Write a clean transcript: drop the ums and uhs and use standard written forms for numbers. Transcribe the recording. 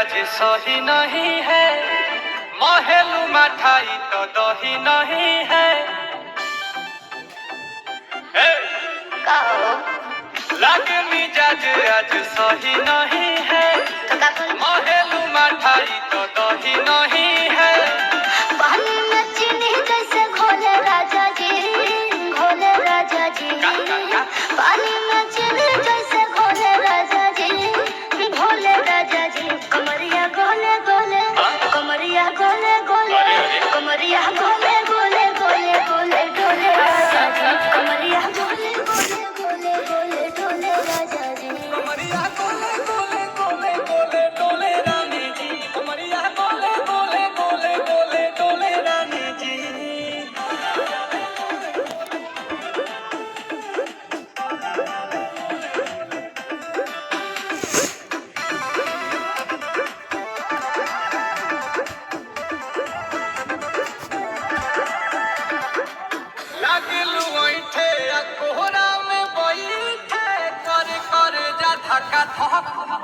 आज सही नहीं है, महलू मठाई तो दही नहीं है। लगे मिजाज आज सही नहीं है, महलू मठाई तो दही नहीं है। पानी में चीनी कैसे घोले राजा जी, घोले राजा जी। पानी में चीनी कैसे घोले राजा जी, घोले राजा जी। कमरिया गोले गोले, कमरिया गोले गोले, कमरिया गोले गोले गोले गोले डोले राजा जी। कमरिया गोले गोले गोले गोले डोले राजा जी। कमरिया गोले गोले गोले गोले डोले रानी जी, कमरिया गोले गोले गोले गोले डोले रानी जी। लागलू ओइठे आ कोहरा में बैठे, कर कर जा धक्का धक।